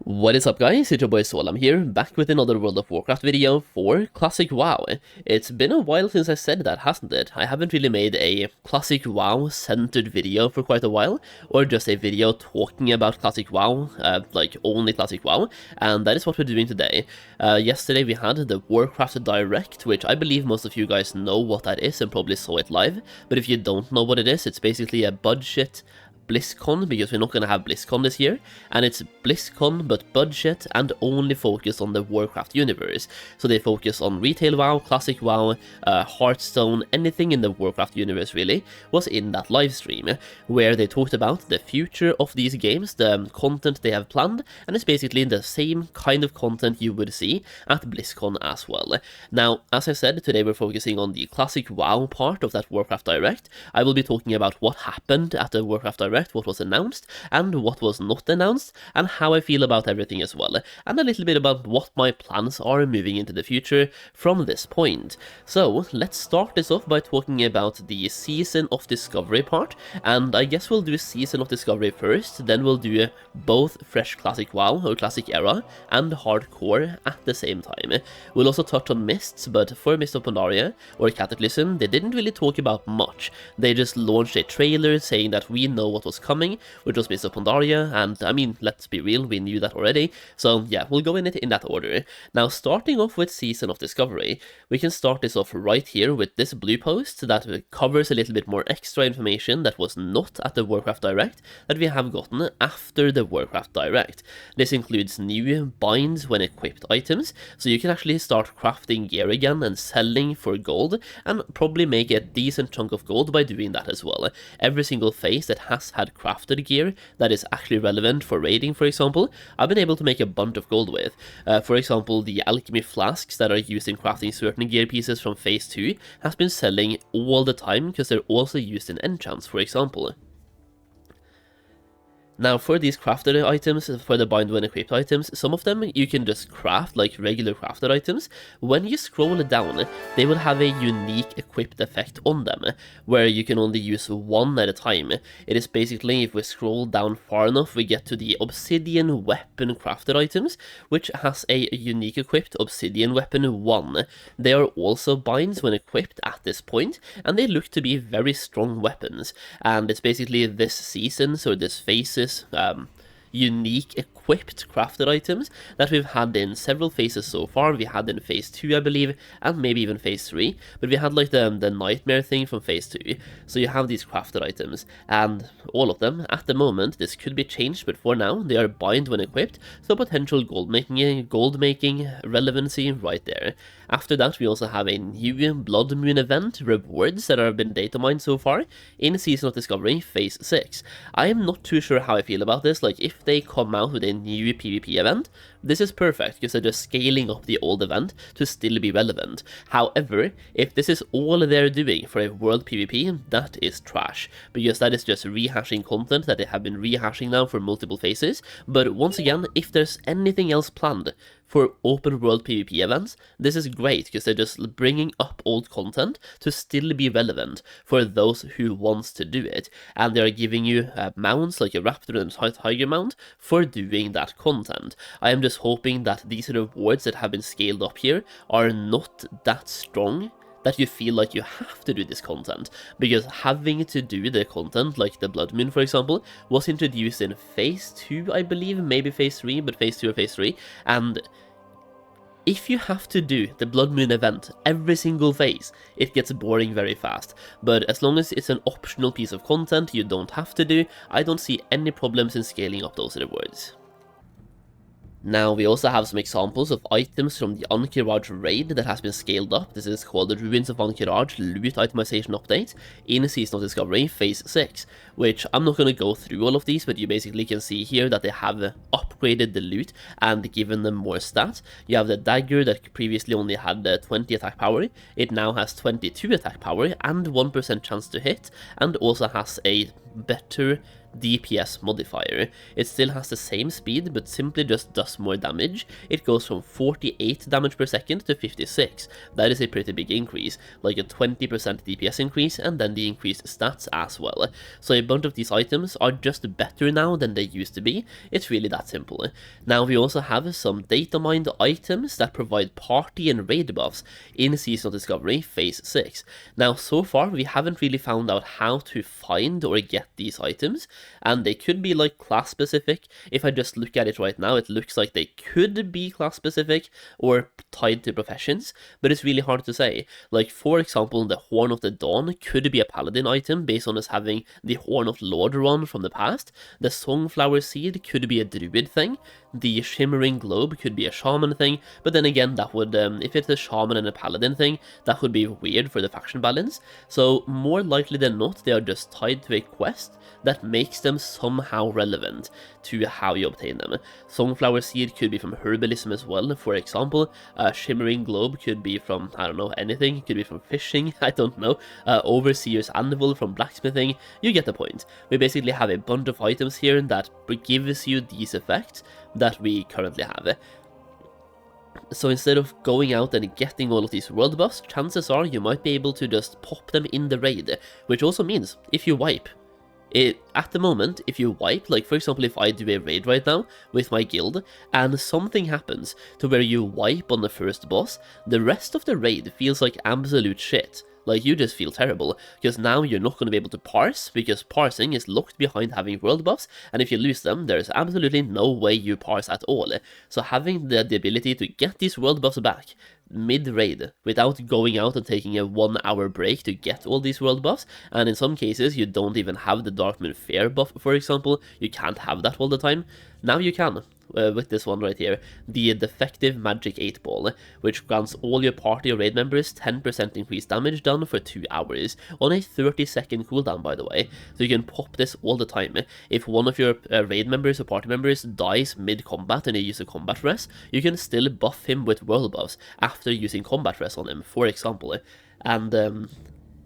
What is up guys, it's your boy Soul. I'm here, back with another World of Warcraft video for Classic WoW. It's been a while since I said that, hasn't it? I haven't really made a Classic WoW centered video for quite a while, or just a video talking about Classic WoW, like only Classic WoW, and that is what we're doing today. Yesterday we had the Warcraft Direct, which I believe most of you guys know what that is and probably saw it live, but if you don't know what it is, it's basically a budget BlizzCon, because we're not going to have BlizzCon this year, and it's BlizzCon but budget and only focused on the Warcraft universe. So they focus on Retail WoW, Classic WoW, Hearthstone, anything in the Warcraft universe really was in that live stream, where they talked about the future of these games, the content they have planned, and it's basically the same kind of content you would see at BlizzCon as well. Now, as I said, today we're focusing on the Classic WoW part of that Warcraft Direct. I will be talking about what happened at the Warcraft Direct, what was announced and what was not announced, and how I feel about everything as well, and a little bit about what my plans are moving into the future from this point. So let's start this off by talking about the Season of Discovery part, and I guess we'll do Season of Discovery first, then we'll do both Fresh Classic WoW or Classic Era and Hardcore at the same time. We'll also touch on Mists, but for Mist of Pandaria or Cataclysm, they didn't really talk about much. They just launched a trailer saying that we know what was coming, which was Mist of Pandaria, and I mean, let's be real, we knew that already, so yeah, we'll go in it in that order. Now, starting off with Season of Discovery, we can start this off right here with this blue post that covers a little bit more extra information that was not at the Warcraft Direct that we have gotten after the Warcraft Direct. This includes new binds when equipped items, so you can actually start crafting gear again and selling for gold, and probably make a decent chunk of gold by doing that as well. Every single phase that has had crafted gear that is actually relevant for raiding, for example, I've been able to make a bunch of gold with. For example, the alchemy flasks that are used in crafting certain gear pieces from phase 2 has been selling all the time because they're also used in enchants, for example. Now, for these crafted items, for the bind when equipped items, some of them you can just craft like regular crafted items. When you scroll down, they will have a unique equipped effect on them, where you can only use one at a time. It is basically, if we scroll down far enough, we get to the obsidian weapon crafted items, which has a unique equipped obsidian weapon 1. They are also binds when equipped at this point, and they look to be very strong weapons. And it's basically this season's or this phase's unique equipped crafted items that we've had in several phases so far. We had in phase 2, I believe, and maybe even phase 3, but we had like the nightmare thing from phase 2. So you have these crafted items, and all of them at the moment, this could be changed, but for now they are bind when equipped, so potential gold making relevancy right there. After that, we also have a new Blood Moon event rewards that have been data mined so far in Season of Discovery phase 6. I am not too sure how I feel about this. Like, if they come out with a new PvP event, this is perfect because they're just scaling up the old event to still be relevant. However, if this is all they're doing for a world PvP, that is trash, because that is just rehashing content that they have been rehashing now for multiple phases. But once again, if there's anything else planned for open world PvP events, this is great because they're just bringing up old content to still be relevant for those who wants to do it, and they're giving you mounts like a raptor and a tiger mount for doing that content. I am just hoping that these rewards that have been scaled up here are not that strong that you feel like you have to do this content, because having to do the content, like the Blood Moon for example, was introduced in phase 2, I believe, maybe phase 3, but phase 2 or phase 3, and if you have to do the Blood Moon event every single phase, it gets boring very fast. But as long as it's an optional piece of content you don't have to do, I don't see any problems in scaling up those rewards. Now, we also have some examples of items from the Ankh-Raj raid that has been scaled up. This is called the Ruins of Ankh-Raj Loot Itemization Update in Season of Discovery Phase 6, which I'm not going to go through all of these, but you basically can see here that they have upgraded the loot and given them more stats. You have the dagger that previously only had 20 attack power. It now has 22 attack power and 1% chance to hit, and also has a better DPS modifier. It still has the same speed, but simply just does more damage. It goes from 48 damage per second to 56. That is a pretty big increase, like a 20% DPS increase, and then the increased stats as well. So a bunch of these items are just better now than they used to be. It's really that simple. Now we also have some data mined items that provide party and raid buffs in Seasonal Discovery Phase 6. Now so far we haven't really found out how to find or get these items, and they could be like class specific. If I just look at it right now, it looks like they could be class specific or tied to professions, but it's really hard to say. Like for example, the Horn of the Dawn could be a paladin item based on us having the Horn of Lordaeron from the past. The Songflower Seed could be a druid thing. The Shimmering Globe could be a shaman thing, but then again, that would, if it's a shaman and a paladin thing, that would be weird for the faction balance. So more likely than not, they are just tied to a quest that makes them somehow relevant to how you obtain them. Songflower Seed could be from herbalism as well, for example. Shimmering Globe could be from, I don't know, anything. It could be from fishing, I don't know. Overseer's Anvil from blacksmithing. You get the point. We basically have a bunch of items here that gives you these effects that we currently have. So instead of going out and getting all of these world buffs, chances are you might be able to just pop them in the raid, which also means if you wipe, at the moment, if you wipe, like for example if I do a raid right now with my guild and something happens to where you wipe on the first boss, the rest of the raid feels like absolute shit. Like, you just feel terrible, because now you're not going to be able to parse, because parsing is locked behind having world buffs, and if you lose them, there's absolutely no way you parse at all. So having the ability to get these world buffs back mid-raid without going out and taking a 1 hour break to get all these world buffs, and in some cases you don't even have the Darkmoon Fear buff, for example, you can't have that all the time. Now you can. With this one right here, the Defective Magic 8 Ball, which grants all your party or raid members 10% increased damage done for 2 hours, on a 30-second cooldown, by the way, so you can pop this all the time. If one of your raid members or party members dies mid-combat and you use a combat res, you can still buff him with world buffs after using combat res on him, for example, and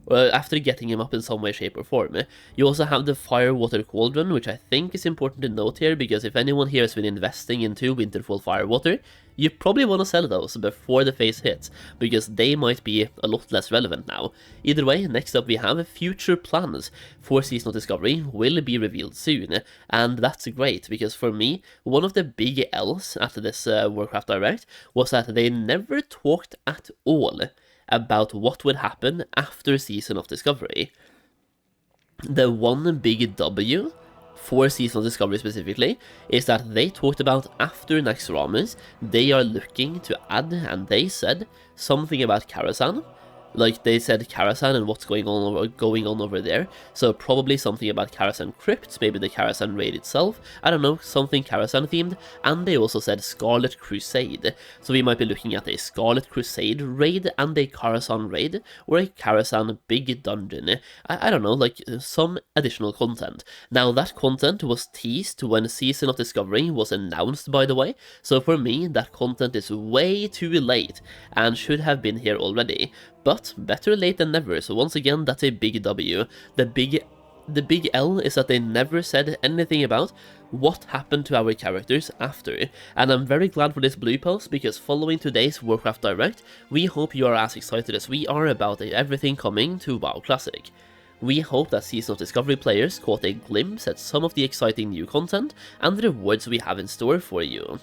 after getting him up in some way, shape or form. You also have the Firewater Cauldron, which I think is important to note here, because if anyone here has been investing into Winterfall Firewater, you probably want to sell those before the phase hits, because they might be a lot less relevant now. Either way, next up we have future plans for Seasonal Discovery will be revealed soon, and that's great, because for me, one of the big L's after this Warcraft Direct was that they never talked at all about what would happen after Season of Discovery. The one big W for Seasonal Discovery specifically is that they talked about after Naxxramas, they are looking to add, and they said something about Karasan. Like, they said Karasan and what's going on over there, so probably something about Karasan Crypts, maybe the Karasan raid itself, I don't know, something Karasan themed, and they also said Scarlet Crusade, so we might be looking at a Scarlet Crusade raid and a Karasan raid, or a Karasan big dungeon, I don't know, like some additional content. Now that content was teased when Season of Discovery was announced, by the way, so for me that content is way too late and should have been here already. But better late than never, so once again, that's a big W. The big L is that they never said anything about what happened to our characters after, and I'm very glad for this blue post, because following today's Warcraft Direct, we hope you are as excited as we are about everything coming to WoW Classic. We hope that Season of Discovery players caught a glimpse at some of the exciting new content and the rewards we have in store for you.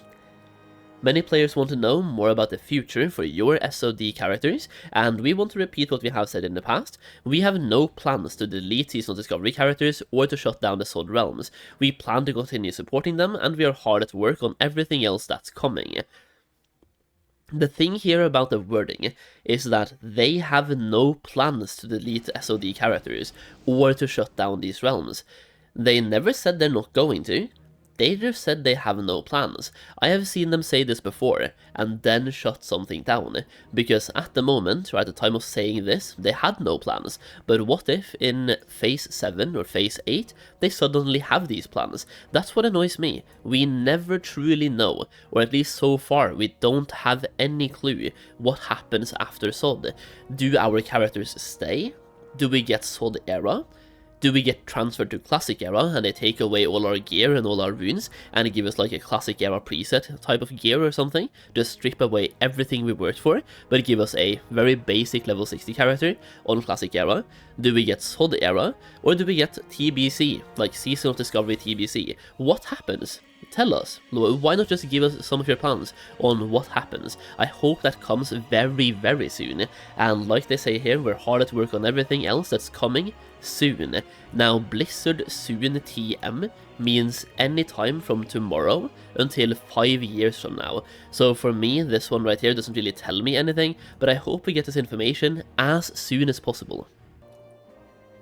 Many players want to know more about the future for your SOD characters, and we want to repeat what we have said in the past. We have no plans to delete Seasonal Discovery characters or to shut down the Sod Realms. We plan to continue supporting them, and we are hard at work on everything else that's coming. The thing here about the wording is that they have no plans to delete SOD characters or to shut down these realms. They never said they're not going to. They just said they have no plans. I have seen them say this before, and then shut something down, because at the moment, or at the time of saying this, they had no plans. But what if in Phase 7 or Phase 8, they suddenly have these plans? That's what annoys me. We never truly know, or at least so far, we don't have any clue what happens after Sod. Do our characters stay? Do we get Sod Era? Do we get transferred to Classic Era and they take away all our gear and all our runes and give us like a Classic Era preset type of gear or something? Just strip away everything we worked for, but give us a very basic level 60 character on Classic Era? Do we get SOD Era, or do we get TBC, like Season of Discovery TBC? What happens? Tell us. Why not just give us some of your plans on what happens? I hope that comes very, very soon. And like they say here, we're hard at work on everything else that's coming soon. Now, Blizzard soon TM means any time from tomorrow until 5 years from now. So for me, this one right here doesn't really tell me anything, but I hope we get this information as soon as possible.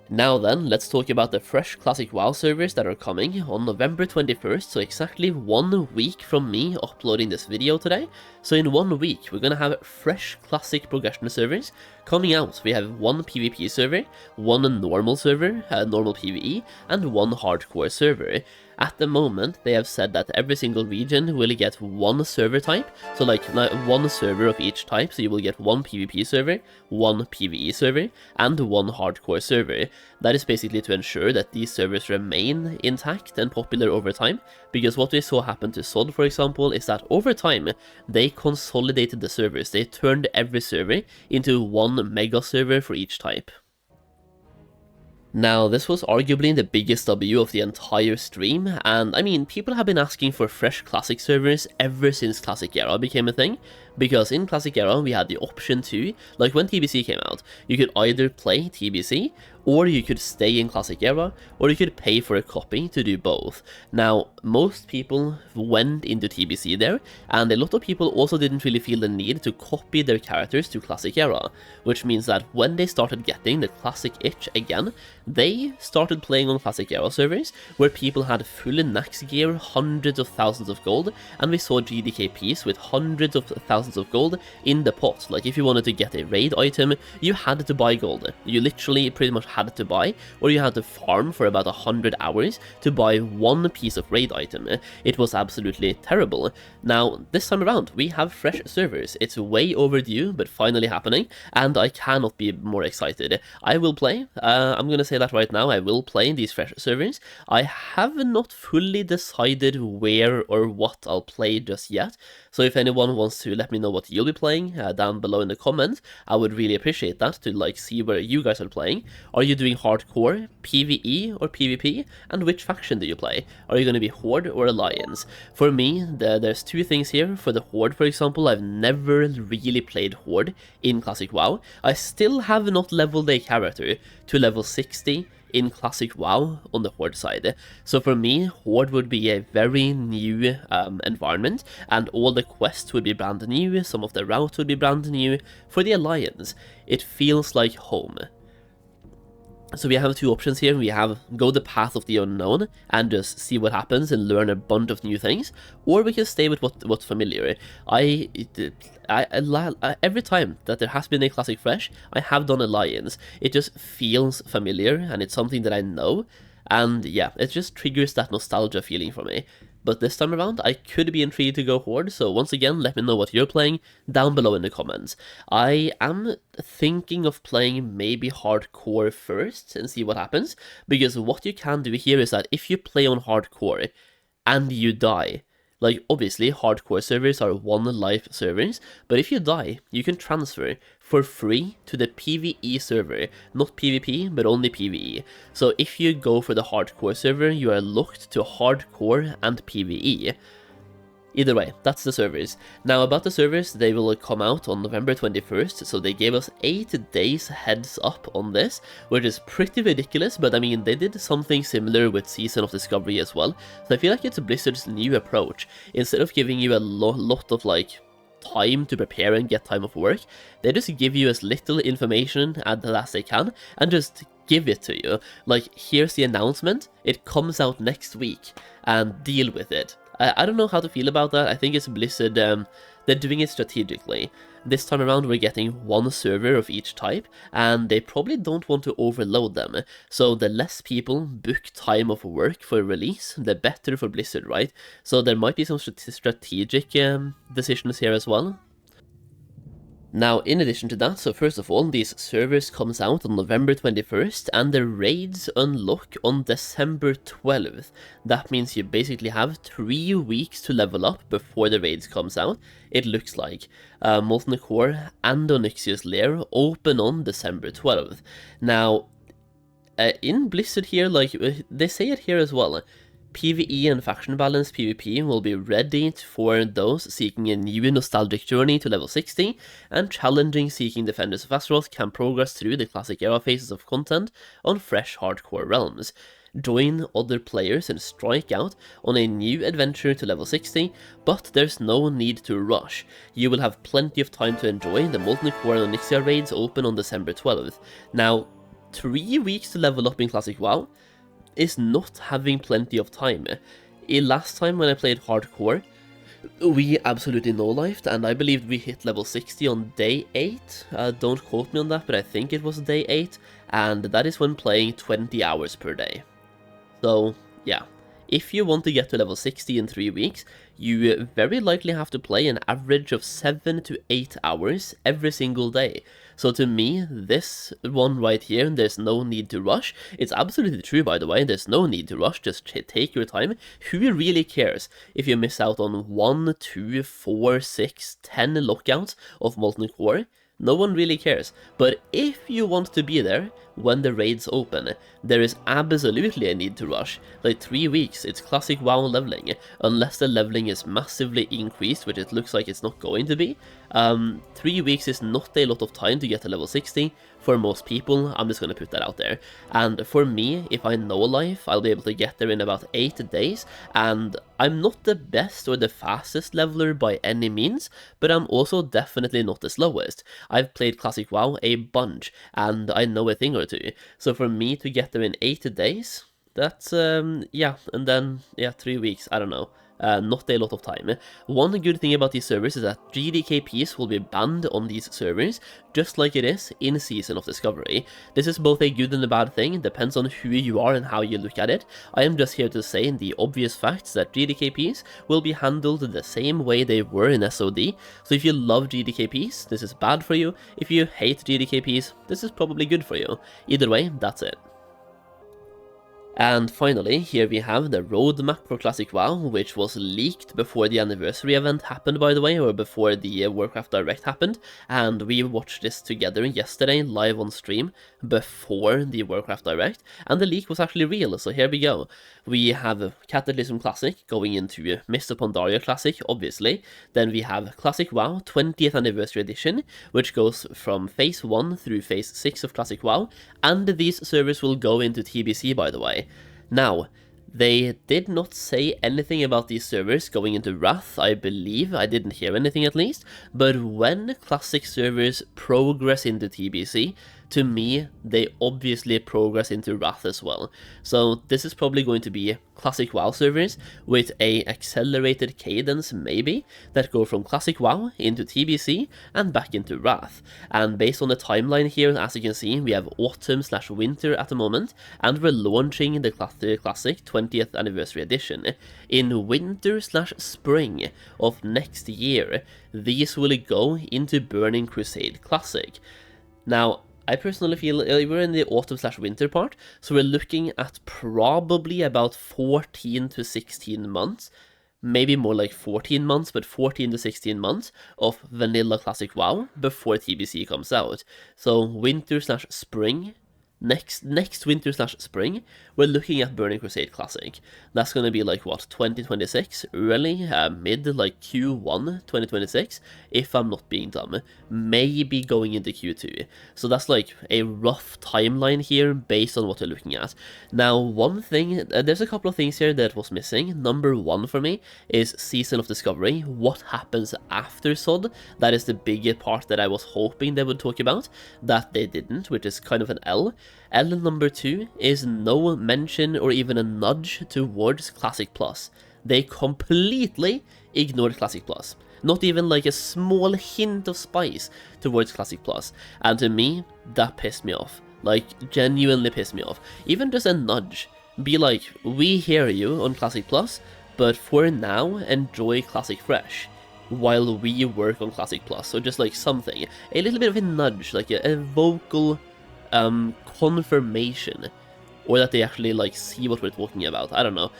Now then, let's talk about the fresh Classic WoW servers that are coming on November 21st, so exactly 1 week from me uploading this video today. So in 1 week, we're gonna have fresh Classic progression servers coming out. We have 1 PvP server, 1 normal server, normal PvE, and 1 hardcore server. At the moment, they have said that every single region will get 1 server type, so like 1 server of each type, so you will get 1 PvP server, 1 PvE server, and 1 hardcore server. That is basically to ensure that these servers remain intact and popular over time, because what we saw happen to SOD, for example, is that over time, they consolidated the servers. They turned every server into 1 mega server for each type. Now, this was arguably the biggest W of the entire stream, and I mean, people have been asking for fresh Classic servers ever since Classic Era became a thing, because in Classic Era we had the option to, like when TBC came out, you could either play TBC, or you could stay in Classic Era, or you could pay for a copy to do both. Now, most people went into TBC there, and a lot of people also didn't really feel the need to copy their characters to Classic Era, which means that when they started getting the Classic itch again, they started playing on Classic Era servers, where people had full Nax gear, hundreds of thousands of gold, and we saw GDKPs with hundreds of thousands of gold in the pot. Like if you wanted to get a raid item, you had to buy gold. You literally pretty much had to buy, or you had to farm for about 100 hours to buy 1 piece of raid item. It was absolutely terrible. Now, this time around, we have fresh servers. It's way overdue, but finally happening, and I cannot be more excited. I will play. I'm gonna say that right now, I will play these fresh servers. I have not fully decided where or what I'll play just yet, so if anyone wants to let me know what you'll be playing down below in the comments, I would really appreciate that, to like see where you guys are playing. Are you doing hardcore, PvE, or PvP? And which faction do you play? Are you going to be Horde or Alliance? For me, there's 2 things here. For the Horde, for example, I've never really played Horde in Classic WoW. I still have not leveled a character to level 60 in Classic WoW on the Horde side. So for me, Horde would be a very new environment, and all the quests would be brand new, some of the routes would be brand new. For the Alliance, it feels like home. So we have 2 options here. We have go the path of the unknown and just see what happens and learn a bunch of new things, or we can stay with what's familiar. Every time that there has been a Classic Fresh, I have done Alliance. It just feels familiar, and it's something that I know, and yeah, it just triggers that nostalgia feeling for me. But this time around, I could be intrigued to go Horde, so once again, let me know what you're playing down below in the comments. I am thinking of playing maybe hardcore first and see what happens, because what you can do here is that if you play on hardcore and you die, like obviously hardcore servers are 1 life servers, but if you die, you can transfer for free to the PvE server, not PvP, but only PvE. So if you go for the hardcore server, you are locked to hardcore and PvE. Either way, that's the servers. Now about the servers, they will come out on November 21st, so they gave us 8 days heads up on this, which is pretty ridiculous, but I mean, they did something similar with Season of Discovery as well, so I feel like it's Blizzard's new approach. Instead of giving you a lot of like time to prepare and get time off work, they just give you as little information as they can, and just give it to you. Like, here's the announcement, it comes out next week, and deal with it. I don't know how to feel about that. I think it's Blizzard, they're doing it strategically. This time around we're getting 1 server of each type, and they probably don't want to overload them. So the less people book time of work for release, the better for Blizzard, right? So there might be some strategic decisions here as well. Now, in addition to that, so first of all, these servers comes out on November 21st, and the raids unlock on December 12th. That means you basically have 3 weeks to level up before the raids comes out, it looks like. Molten Core and Onyxia's Lair open on December 12th. Now, in Blizzard here, like, they say it here as well, PvE and faction balance PvP will be ready for those seeking a new nostalgic journey to level 60, and challenging seeking Defenders of Azeroth can progress through the classic era phases of content on fresh hardcore realms. Join other players and strike out on a new adventure to level 60, but there's no need to rush. You will have plenty of time to enjoy. The Molten Core and Onyxia raids open on December 12th. Now, 3 weeks to level up in Classic WoW is not having plenty of time. Last time when I played hardcore, we absolutely no-lifed, and I believe we hit level 60 on day 8. Don't quote me on that, but I think it was day 8, and that is when playing 20 hours per day. So, yeah. If you want to get to level 60 in 3 weeks, you very likely have to play an average of 7 to 8 hours every single day. So to me, this one right here, there's no need to rush. It's absolutely true, by the way, there's no need to rush, just take your time. Who really cares if you miss out on 1, 2, 4, 6, 10 lockouts of Molten Core? No one really cares, but if you want to be there when the raids open, there is absolutely a need to rush. Like 3 weeks, it's classic WoW leveling, unless the leveling is massively increased, which it looks like it's not going to be. 3 weeks is not a lot of time to get to level 60 for most people. I'm just going to put that out there. And for me, if I know life, I'll be able to get there in about 8 days, and I'm not the best or the fastest leveler by any means, but I'm also definitely not the slowest. I've played Classic WoW a bunch, and I know a thing or two. So for me to get there in 8 days, that's, yeah, and then, yeah, 3 weeks, I don't know. Not a lot of time. One good thing about these servers is that GDKPs will be banned on these servers, just like it is in Season of Discovery. This is both a good and a bad thing, depends on who you are and how you look at it. I am just here to say the obvious facts that GDKPs will be handled the same way they were in SOD. So if you love GDKPs, this is bad for you. If you hate GDKPs, this is probably good for you. Either way, that's it. And finally, here we have the roadmap for Classic WoW, which was leaked before the anniversary event happened, by the way, or before the Warcraft Direct happened, and we watched this together yesterday, live on stream, before the Warcraft Direct, and the leak was actually real, so here we go. We have Cataclysm Classic going into Mist of Pandaria Classic, obviously, then we have Classic WoW 20th Anniversary Edition, which goes from Phase 1 through Phase 6 of Classic WoW, and these servers will go into TBC, by the way. Now, they did not say anything about these servers going into Wrath, I believe. I didn't hear anything at least. But when Classic servers progress into TBC, to me, they obviously progress into Wrath as well. So this is probably going to be Classic WoW servers with a accelerated cadence, maybe, that go from Classic WoW into TBC and back into Wrath. And based on the timeline here, as you can see, we have autumn/winter at the moment, and we're launching the Classic 20th Anniversary Edition in winter/spring of next year. These will go into Burning Crusade Classic. Now, I personally feel we're in the autumn/winter part, so we're looking at probably about 14 to 16 months, maybe more like 14 months, but 14 to 16 months of vanilla Classic WoW before TBC comes out. So winter/spring, next winter/spring, we're looking at Burning Crusade Classic. That's going to be like, what, 2026? Early, mid, like Q1 2026, if I'm not being dumb. Maybe going into Q2. So that's like a rough timeline here based on what you're looking at. Now, one thing, there's a couple of things here that was missing. Number one for me is Season of Discovery. What happens after SOD? That is the bigger part that I was hoping they would talk about, that they didn't, which is kind of an L. L number 2 is no mention or even a nudge towards Classic Plus. They completely ignored Classic Plus. Not even like a small hint of spice towards Classic Plus. And to me, that pissed me off. Like, genuinely pissed me off. Even just a nudge. Be like, we hear you on Classic Plus, but for now, enjoy Classic Fresh. while we work on Classic Plus, or just like something, a little bit of a nudge, like a vocal confirmation, or that they actually like see what we're talking about. I don't know.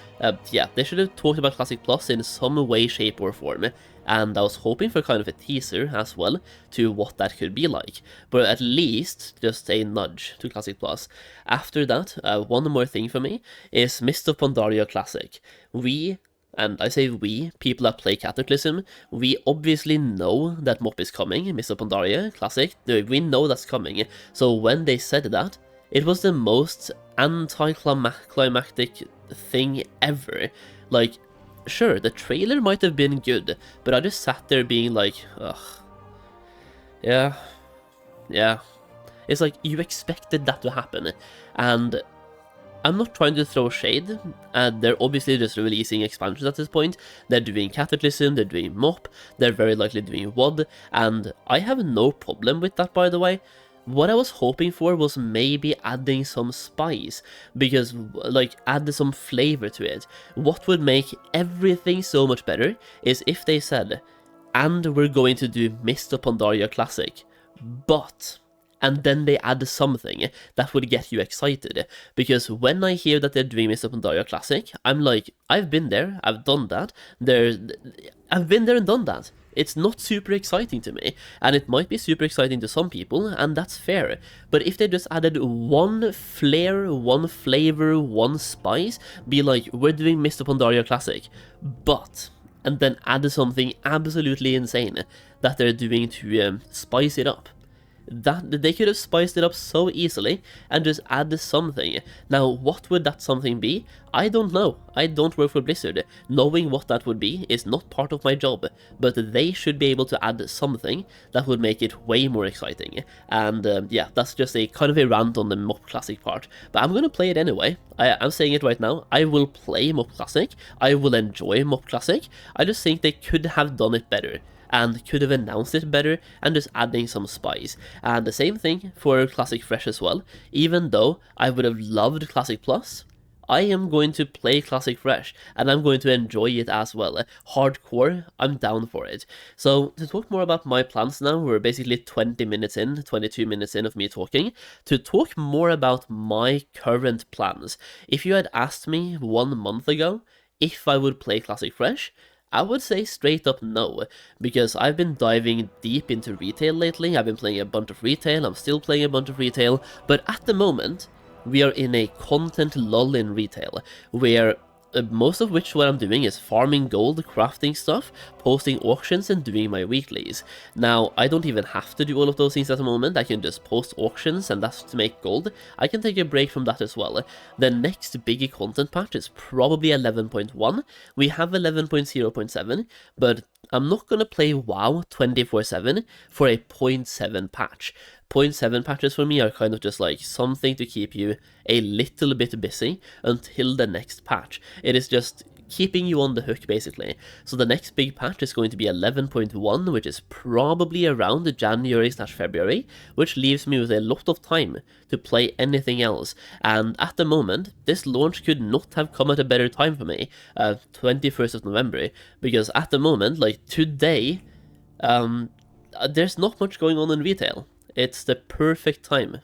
Yeah, they should have talked about Classic Plus in some way, shape, or form, and I was hoping for kind of a teaser as well to what that could be like, but at least just a nudge to Classic Plus. After that, one more thing for me is Mist of Pandaria Classic. And I say we, people that play Cataclysm, we obviously know that MOP is coming, Mist of Pandaria Classic, we know that's coming, so when they said that, it was the most anticlimactic thing ever. Like, sure, the trailer might have been good, but I just sat there being like, ugh, yeah. It's like, you expected that to happen, and I'm not trying to throw shade, and they're obviously just releasing expansions at this point. They're doing Cataclysm, they're doing MOP, they're very likely doing WOD, and I have no problem with that, by the way. What I was hoping for was maybe adding some spice, because, like, add some flavor to it. What would make everything so much better is if they said, and we're going to do Mist of Pandaria Classic, but... and then they add something that would get you excited, because when I hear that they're doing Mist of Pandaria Classic, I'm like, I've been there, I've done that, I've been there and done that. It's not super exciting to me, and it might be super exciting to some people, and that's fair, but if they just added one flair, one flavor, one spice, be like, we're doing Mist of Pandaria Classic, but... and then add something absolutely insane that they're doing to spice it up. That they could have spiced it up so easily and just add something. Now, what would that something be? I don't know. I don't work for Blizzard. Knowing what that would be is not part of my job, but they should be able to add something that would make it way more exciting. And yeah, that's just a kind of a rant on the MOP Classic part, but I'm gonna play it anyway. I'm saying it right now, I will play MOP Classic, I will enjoy MOP Classic. I just think they could have done it better, and could have announced it better, and just adding some spice. And the same thing for Classic Fresh as well. Even though I would have loved Classic Plus, I am going to play Classic Fresh, and I'm going to enjoy it as well. Hardcore, I'm down for it. So, to talk more about my plans now, we're basically 20 minutes in, 22 minutes in of me talking. To talk more about my current plans, if you had asked me 1 month ago if I would play Classic Fresh, I would say straight up no, because I've been diving deep into retail lately. I've been playing a bunch of retail, I'm still playing a bunch of retail, but at the moment, we are in a content lull in retail, where most of which what I'm doing is farming gold, crafting stuff, posting auctions, and doing my weeklies. Now, I don't even have to do all of those things at the moment. I can just post auctions, and that's to make gold. I can take a break from that as well. The next big content patch is probably 11.1. We have 11.0.7, but I'm not gonna play WoW 24/7 for a 0.7 patch. 0.7 patches for me are kind of just like something to keep you a little bit busy until the next patch. It is just keeping you on the hook, basically. So the next big patch is going to be 11.1, which is probably around January/February, which leaves me with a lot of time to play anything else. And at the moment, this launch could not have come at a better time for me, 21st of November, because at the moment, like today, there's not much going on in retail. It's the perfect time.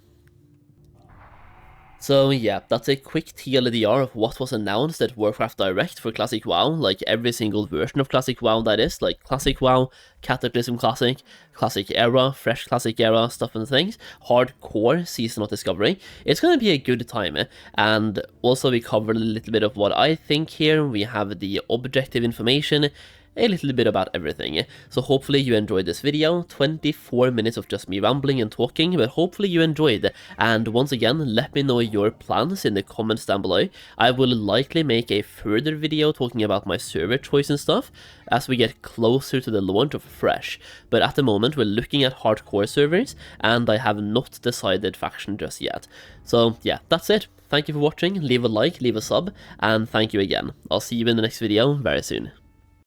So yeah, that's a quick TLDR of what was announced at Warcraft Direct for Classic WoW, like every single version of Classic WoW that is, like Classic WoW, Cataclysm Classic, Classic Era, Fresh Classic Era, stuff and things, Hardcore, Season of Discovery. It's gonna be a good time, and also we covered a little bit of what I think here. We have the objective information, a little bit about everything. So hopefully you enjoyed this video, 24 minutes of just me rambling and talking, but hopefully you enjoyed. And once again, let me know your plans in the comments down below. I will likely make a further video talking about my server choice and stuff as we get closer to the launch of Fresh. But at the moment we're looking at hardcore servers, and I have not decided faction just yet. So yeah, that's it. Thank you for watching, leave a like, leave a sub, and thank you again. I'll see you in the next video very soon.